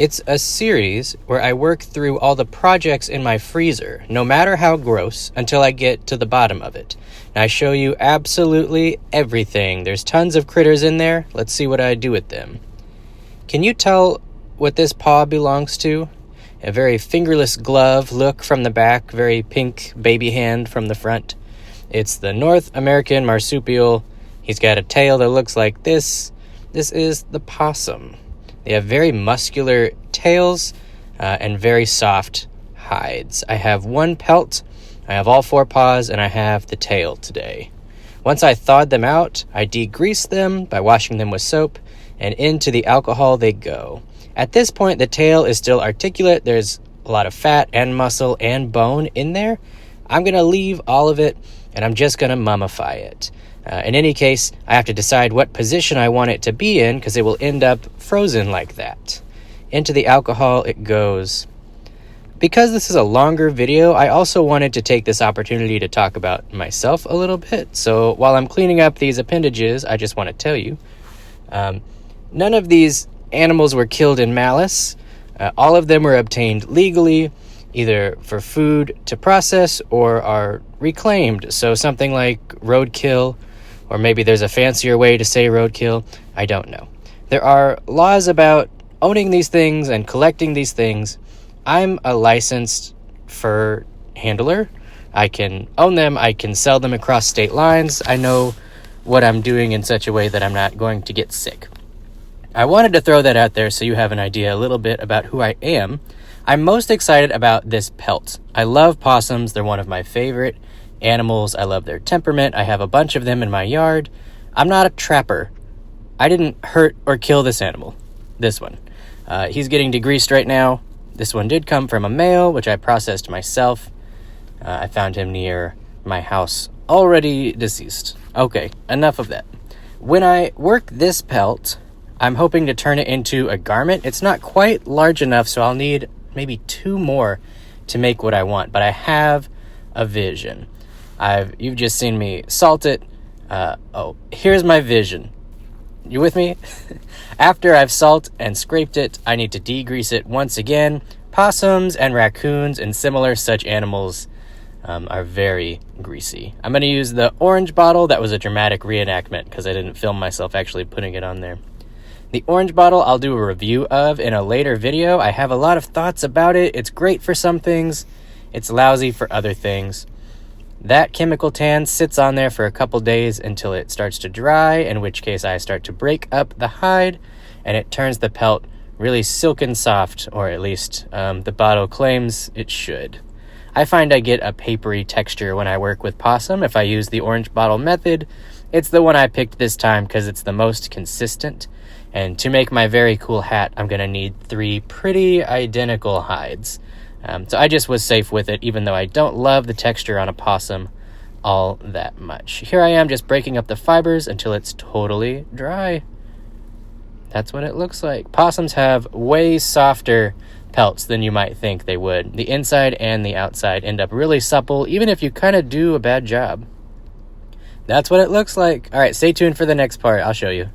It's a series where I work through all the projects in my freezer, no matter how gross, until I get to the bottom of it. And I show you absolutely everything. There's tons of critters in there. Let's see what I do with them. Can you tell what this paw belongs to? A very fingerless glove look from the back, very pink baby hand from the front. It's the North American marsupial. He's got a tail that looks like this. This is the possum. They have very muscular tails and very soft hides. I have one pelt, I have all four paws, and I have the tail today. Once I thawed them out, I degreased them by washing them with soap, and into the alcohol they go. At this point, the tail is still articulate. There's a lot of fat and muscle and bone in there. I'm going to leave all of it, and I'm just going to mummify it. In any case, I have to decide what position I want it to be in because it will end up frozen like that. Into the alcohol it goes. Because this is a longer video, I also wanted to take this opportunity to talk about myself a little bit. So while I'm cleaning up these appendages, I just want to tell you, none of these animals were killed in malice. All of them were obtained legally, either for food to process or are reclaimed. So something like roadkill, or maybe there's a fancier way to say roadkill. I don't know. There are laws about owning these things and collecting these things. I'm a licensed fur handler. I can own them. I can sell them across state lines. I know what I'm doing in such a way that I'm not going to get sick. I wanted to throw that out there so you have an idea a little bit about who I am. I'm most excited about this pelt. I love possums. They're one of my favorite animals. I love their temperament. I have a bunch of them in my yard. I'm not a trapper. I didn't hurt or kill this animal. This one. He's getting degreased right now. This one did come from a male, which I processed myself. I found him near my house, already deceased. Okay, enough of that. When I work this pelt, I'm hoping to turn it into a garment. It's not quite large enough, so I'll need maybe 2 more to make what I want, but I have a vision. You've just seen me salt it. Here's my vision. You with me? After I've salt and scraped it, I need to degrease it once again. Possums and raccoons and similar such animals are very greasy. I'm going to use the orange bottle. That was a dramatic reenactment because I didn't film myself actually putting it on there. The orange bottle I'll do a review of in a later video. I have a lot of thoughts about it. It's great for some things. It's lousy for other things. That chemical tan sits on there for a couple days until it starts to dry, in which case I start to break up the hide, and it turns the pelt really silken soft, or at least the bottle claims it should. I find I get a papery texture when I work with possum if I use the orange bottle method. It's the one I picked this time because it's the most consistent. And to make my very cool hat, I'm going to need 3 pretty identical hides. So I just was safe with it, even though I don't love the texture on a possum all that much. Here I am just breaking up the fibers until it's totally dry. That's what it looks like. Possums have way softer pelts than you might think they would. The inside and the outside end up really supple, even if you kind of do a bad job. That's what it looks like. All right, stay tuned for the next part. I'll show you.